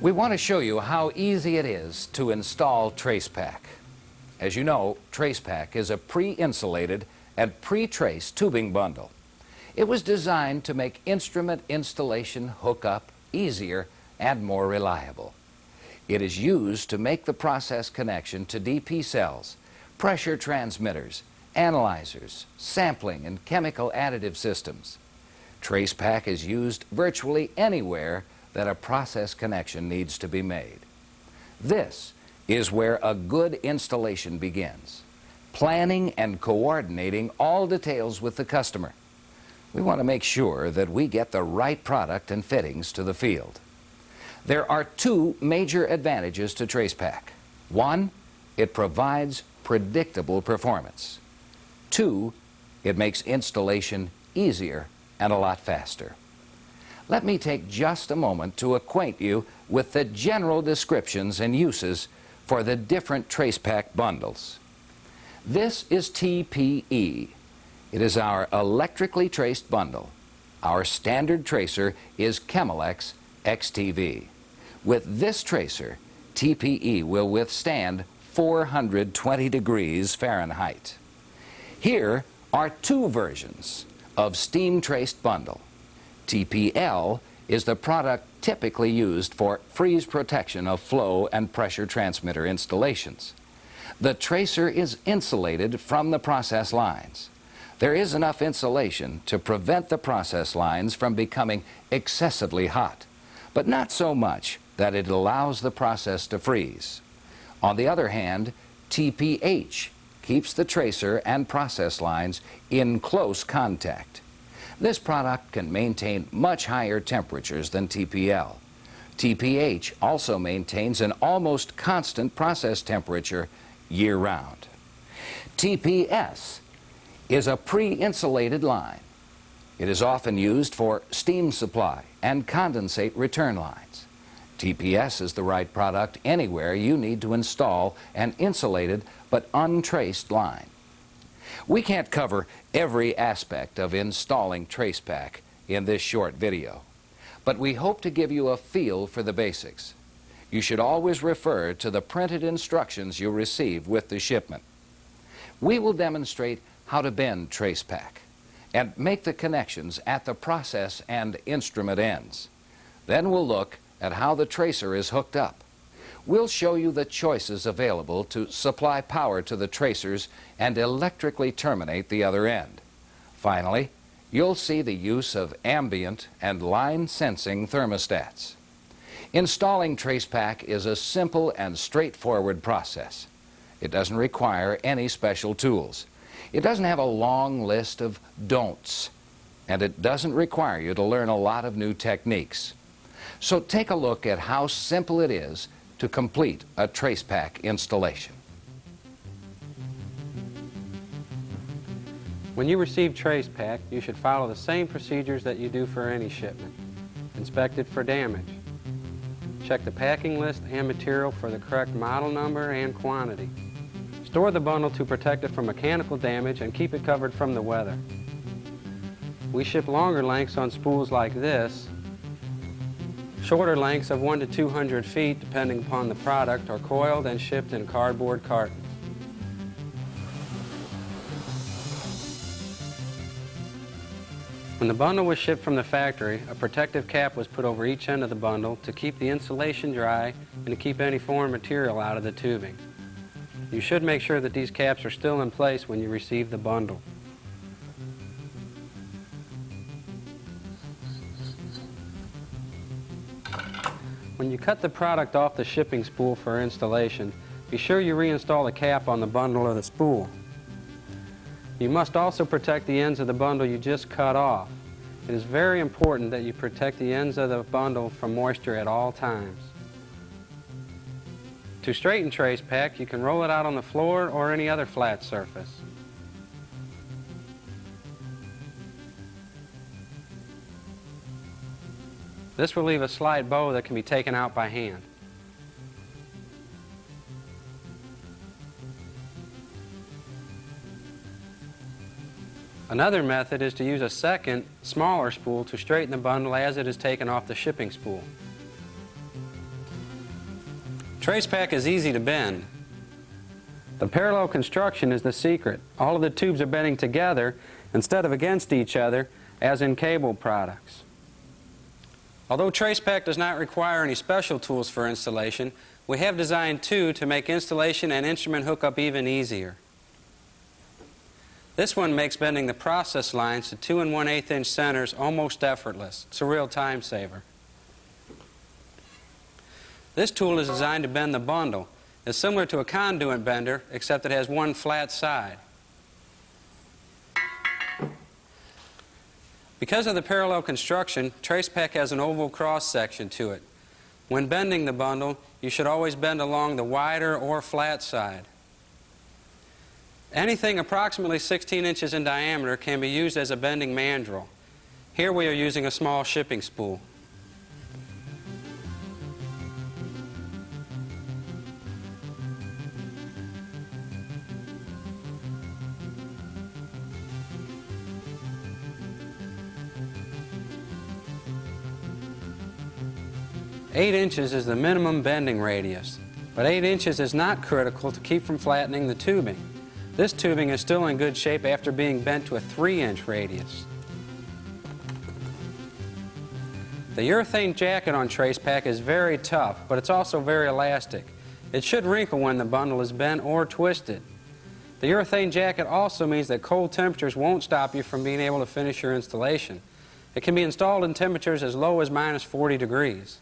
We want to show you how easy it is to install Tracepak. As you know, Tracepak is a pre-insulated and pre-traced tubing bundle. It was designed to make instrument installation hookup easier and more reliable. It is used to make the process connection to DP cells, pressure transmitters, analyzers, sampling, and chemical additive systems. Tracepak is used virtually anywhere that a process connection needs to be made. This is where a good installation begins, planning and coordinating all details with the customer. We want to make sure that we get the right product and fittings to the field. There are two major advantages to Tracepak. One, it provides predictable performance. Two, it makes installation easier and a lot faster. Let me take just a moment to acquaint you with the general descriptions and uses for the different Tracepak bundles. This is TPE. It is our electrically traced bundle. Our standard tracer is Chemolex XTV. With this tracer, TPE will withstand 420 degrees Fahrenheit. Here are two versions of steam-traced bundle. TPL is the product typically used for freeze protection of flow and pressure transmitter installations. The tracer is insulated from the process lines. There is enough insulation to prevent the process lines from becoming excessively hot, but not so much that it allows the process to freeze. On the other hand, TPH keeps the tracer and process lines in close contact. This product can maintain much higher temperatures than TPL. TPH also maintains an almost constant process temperature year-round. TPS is a pre-insulated line. It is often used for steam supply and condensate return lines. TPS is the right product anywhere you need to install an insulated but untraced line. We can't cover every aspect of installing Tracepak in this short video, but we hope to give you a feel for the basics. You should always refer to the printed instructions you receive with the shipment. We will demonstrate how to bend Tracepak and make the connections at the process and instrument ends. Then we'll look at how the tracer is hooked up. We'll show you the choices available to supply power to the tracers and electrically terminate the other end. Finally, you'll see the use of ambient and line sensing thermostats. Installing Tracepak is a simple and straightforward process. It doesn't require any special tools. It doesn't have a long list of don'ts, and it doesn't require you to learn a lot of new techniques. So take a look at how simple it is to complete a Tracepak installation. When you receive Tracepak, you should follow the same procedures that you do for any shipment. Inspect it for damage. Check the packing list and material for the correct model number and quantity. Store the bundle to protect it from mechanical damage and keep it covered from the weather. We ship longer lengths on spools like this. Shorter lengths of 1 to 200 feet, depending upon the product, are coiled and shipped in cardboard cartons. When the bundle was shipped from the factory, a protective cap was put over each end of the bundle to keep the insulation dry and to keep any foreign material out of the tubing. You should make sure that these caps are still in place when you receive the bundle. When you cut the product off the shipping spool for installation, be sure you reinstall the cap on the bundle or the spool. You must also protect the ends of the bundle you just cut off. It is very important that you protect the ends of the bundle from moisture at all times. To straighten Tracepak, you can roll it out on the floor or any other flat surface. This will leave a slight bow that can be taken out by hand. Another method is to use a second, smaller spool to straighten the bundle as it is taken off the shipping spool. Tracepak is easy to bend. The parallel construction is the secret. All of the tubes are bending together instead of against each other, as in cable products. Although Tracepak does not require any special tools for installation, we have designed two to make installation and instrument hookup even easier. This one makes bending the process lines to 2 1/8 inch centers almost effortless. It's a real time saver. This tool is designed to bend the bundle. It's similar to a conduit bender, except it has one flat side. Because of the parallel construction, Tracepak has an oval cross section to it. When bending the bundle, you should always bend along the wider or flat side. Anything approximately 16 inches in diameter can be used as a bending mandrel. Here we are using a small shipping spool. Eight inches is the minimum bending radius, but 8 inches is not critical to keep from flattening the tubing. This tubing is still in good shape after being bent to a 3-inch radius. The urethane jacket on Tracepak is very tough, but it's also very elastic. It should wrinkle when the bundle is bent or twisted. The urethane jacket also means that cold temperatures won't stop you from being able to finish your installation. It can be installed in temperatures as low as -40 degrees.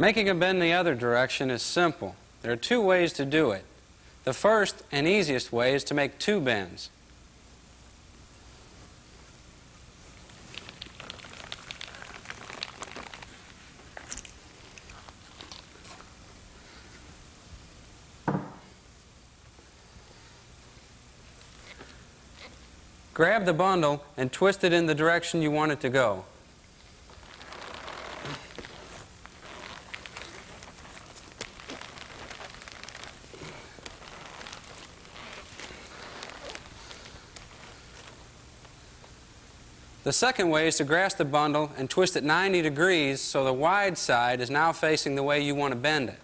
Making a bend the other direction is simple. There are two ways to do it. The first and easiest way is to make two bends. Grab the bundle and twist it in the direction you want it to go. The second way is to grasp the bundle and twist it 90 degrees so the wide side is now facing the way you want to bend it.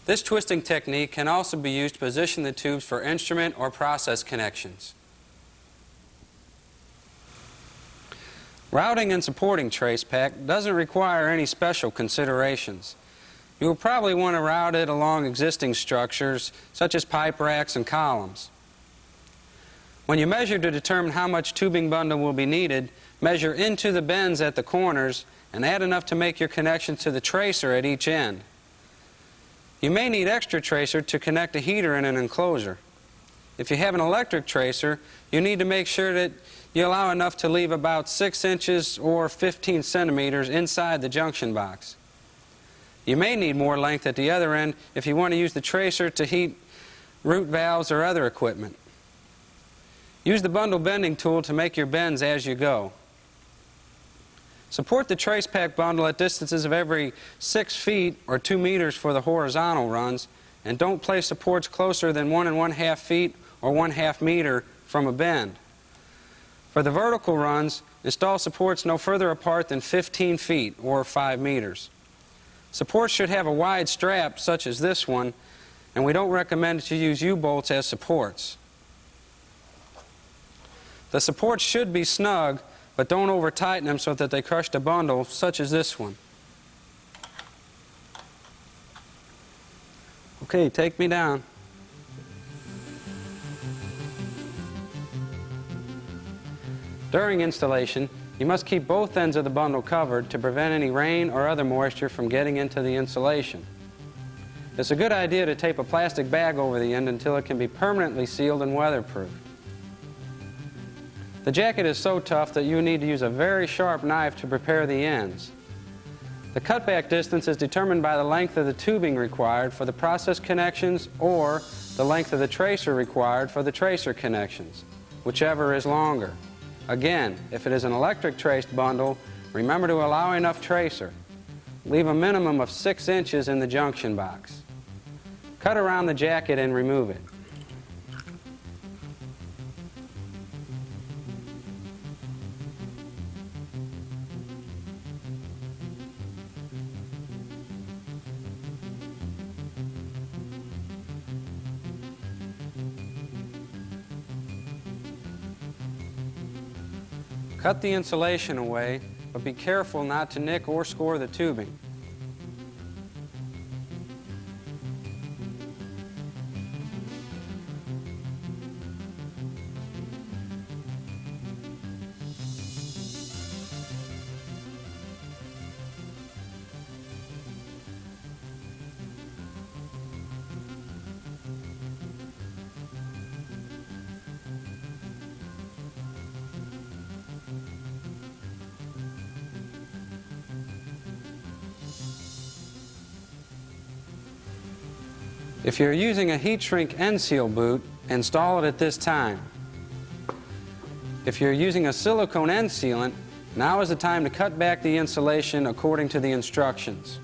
This twisting technique can also be used to position the tubes for instrument or process connections. Routing and supporting Tracepak doesn't require any special considerations. You will probably want to route it along existing structures, such as pipe racks and columns. When you measure to determine how much tubing bundle will be needed, measure into the bends at the corners and add enough to make your connection to the tracer at each end. You may need extra tracer to connect a heater in an enclosure. If you have an electric tracer, you need to make sure that you allow enough to leave about 6 inches or 15 centimeters inside the junction box. You may need more length at the other end if you want to use the tracer to heat root valves or other equipment. Use the bundle bending tool to make your bends as you go. Support the Tracepak bundle at distances of every 6 feet or 2 meters for the horizontal runs, and don't place supports closer than 1 1/2 feet or 1/2 meter from a bend. For the vertical runs, install supports no further apart than 15 feet or 5 meters. Supports should have a wide strap, such as this one, and we don't recommend that you use U-bolts as supports. The supports should be snug, but don't over-tighten them so that they crush the bundle, such as this one. Okay, take me down. During installation, you must keep both ends of the bundle covered to prevent any rain or other moisture from getting into the insulation. It's a good idea to tape a plastic bag over the end until it can be permanently sealed and weatherproofed. The jacket is so tough that you need to use a very sharp knife to prepare the ends. The cutback distance is determined by the length of the tubing required for the process connections or the length of the tracer required for the tracer connections, whichever is longer. Again, if it is an electric traced bundle, remember to allow enough tracer. Leave a minimum of 6 inches in the junction box. Cut around the jacket and remove it. Cut the insulation away, but be careful not to nick or score the tubing. If you're using a heat shrink end seal boot, install it at this time. If you're using a silicone end sealant, now is the time to cut back the insulation according to the instructions.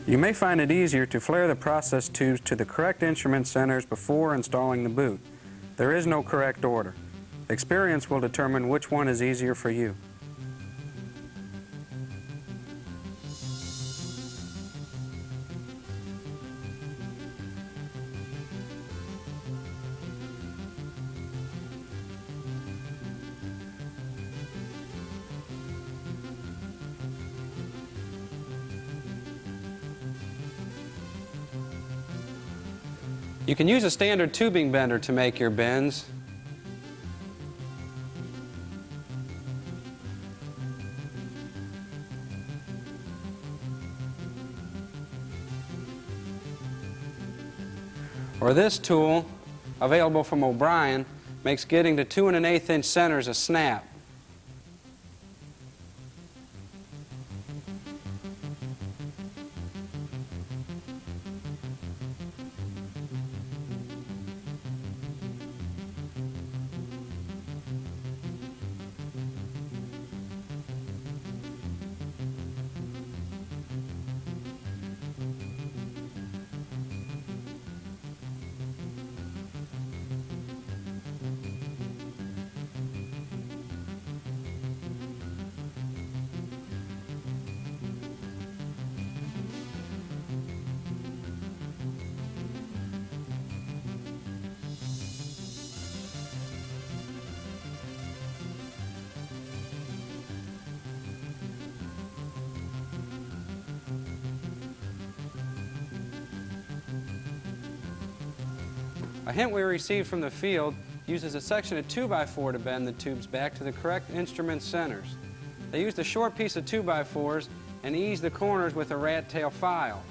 You may find it easier to flare the process tubes to the correct instrument centers before installing the boot. There is no correct order. Experience will determine which one is easier for you. You can use a standard tubing bender to make your bends. Or this tool, available from O'Brien, makes getting to 2 1/8 inch centers a snap. A hint we received from the field uses a section of 2x4 to bend the tubes back to the correct instrument centers. They used a short piece of 2x4s and eased the corners with a rat tail file.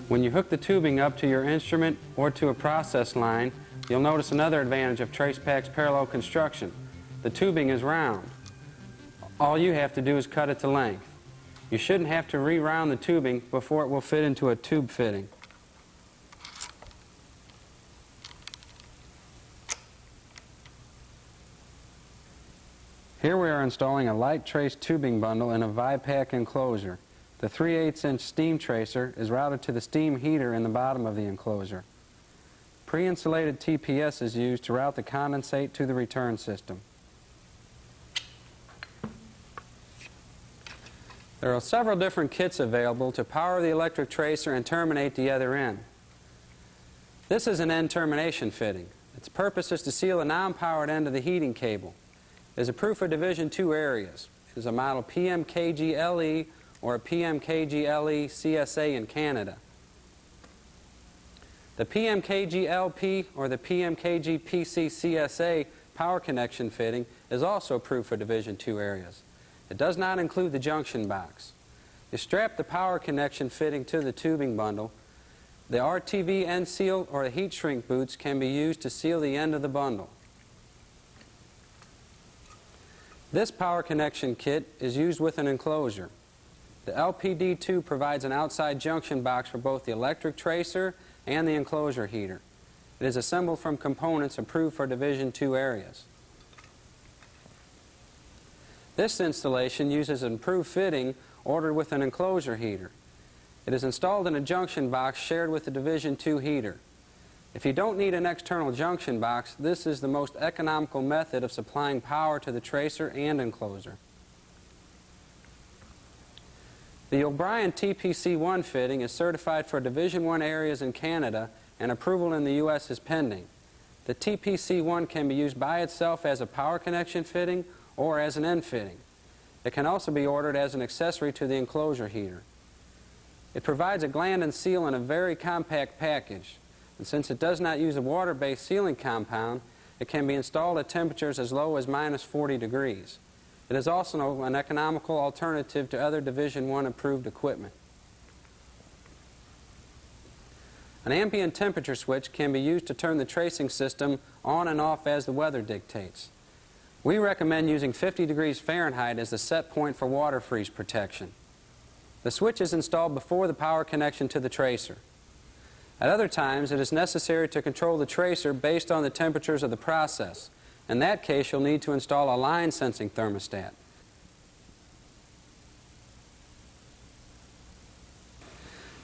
When you hook the tubing up to your instrument or to a process line, you'll notice another advantage of Tracepak's parallel construction. The tubing is round. All you have to do is cut it to length. You shouldn't have to re-round the tubing before it will fit into a tube fitting. Here we are installing a light trace tubing bundle in a Vipack enclosure. The 3/8 inch steam tracer is routed to the steam heater in the bottom of the enclosure. Pre-insulated TPS is used to route the condensate to the return system. There are several different kits available to power the electric tracer and terminate the other end. This is an end termination fitting. Its purpose is to seal the non-powered end of the heating cable. It is approved for Division II areas. It is a model PMKG-LE or a PMKG-LE CSA in Canada. The PMKG-LP or the PMKG-PC CSA power connection fitting is also approved for Division II areas. It does not include the junction box. You strap the power connection fitting to the tubing bundle, The RTV end seal or the heat shrink boots can be used to seal the end of the bundle. This power connection kit is used with an enclosure. The LPD2 provides an outside junction box for both the electric tracer and the enclosure heater. It is assembled from components approved for Division II areas. This installation uses an improved fitting ordered with an enclosure heater. It is installed in a junction box shared with the Division II heater. If you don't need an external junction box, this is the most economical method of supplying power to the tracer and enclosure. The O'Brien TPC-1 fitting is certified for Division I areas in Canada, and approval in the U.S. is pending. The TPC-1 can be used by itself as a power connection fitting or as an end fitting. It can also be ordered as an accessory to the enclosure heater. It provides a gland and seal in a very compact package, and since it does not use a water-based sealing compound, it can be installed at temperatures as low as -40 degrees. It is also an economical alternative to other Division I approved equipment. An ambient temperature switch can be used to turn the tracing system on and off as the weather dictates. We recommend using 50 degrees Fahrenheit as the set point for water freeze protection. The switch is installed before the power connection to the tracer. At other times, it is necessary to control the tracer based on the temperatures of the process. In that case, you'll need to install a line sensing thermostat.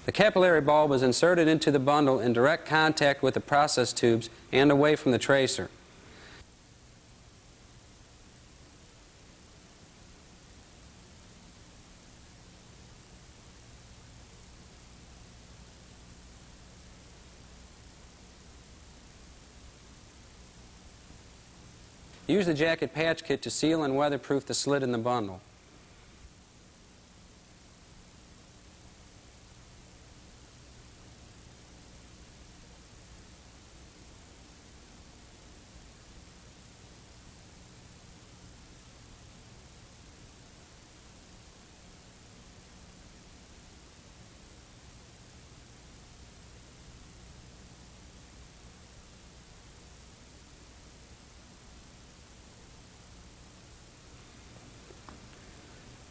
The capillary bulb is inserted into the bundle in direct contact with the process tubes and away from the tracer. Use the jacket patch kit to seal and weatherproof the slit in the bundle.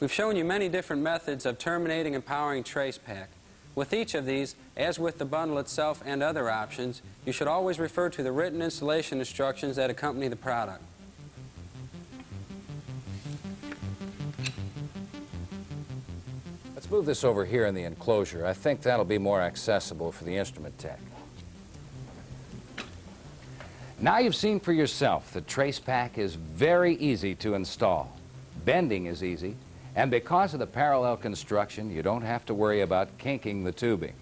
We've shown you many different methods of terminating and powering Tracepak. With each of these, as with the bundle itself and other options, you should always refer to the written installation instructions that accompany the product. Let's move this over here in the enclosure. I think that'll be more accessible for the instrument tech. Now you've seen for yourself that Tracepak is very easy to install. Bending is easy, and because of the parallel construction, you don't have to worry about kinking the tubing.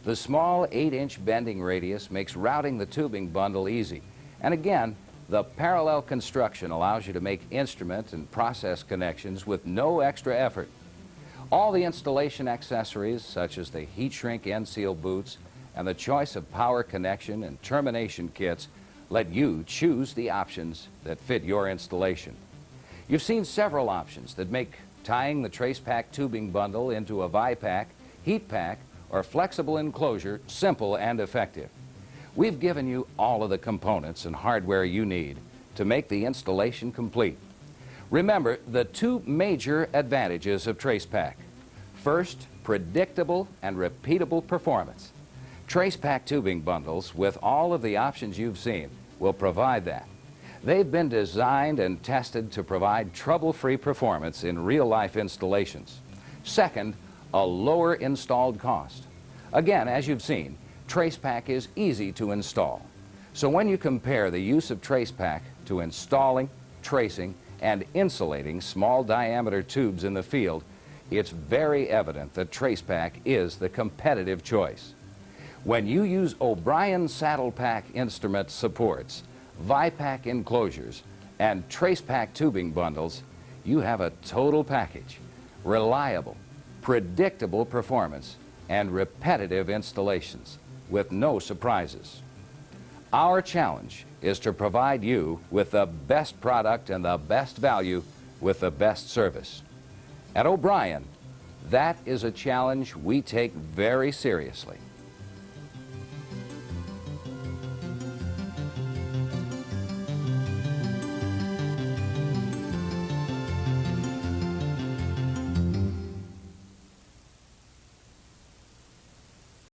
The small 8-inch bending radius makes routing the tubing bundle easy. And again, the parallel construction allows you to make instrument and process connections with no extra effort. All the installation accessories, such as the heat shrink end seal boots and the choice of power connection and termination kits, let you choose the options that fit your installation. You've seen several options that make tying the Tracepak tubing bundle into a VIPAC, heat pack, or flexible enclosure simple and effective. We've given you all of the components and hardware you need to make the installation complete. Remember the two major advantages of Tracepak. First, predictable and repeatable performance. Tracepak tubing bundles with all of the options you've seen will provide that. They've been designed and tested to provide trouble-free performance in real-life installations. Second, a lower installed cost. Again, as you've seen, Tracepak is easy to install. So when you compare the use of Tracepak to installing, tracing, and insulating small diameter tubes in the field, it's very evident that Tracepak is the competitive choice. When you use O'Brien Saddle Pack instrument supports, VIPAC enclosures, and Tracepak tubing bundles, you have a total package, reliable, predictable performance, and repetitive installations with no surprises. Our challenge is to provide you with the best product and the best value with the best service. At O'Brien, that is a challenge we take very seriously.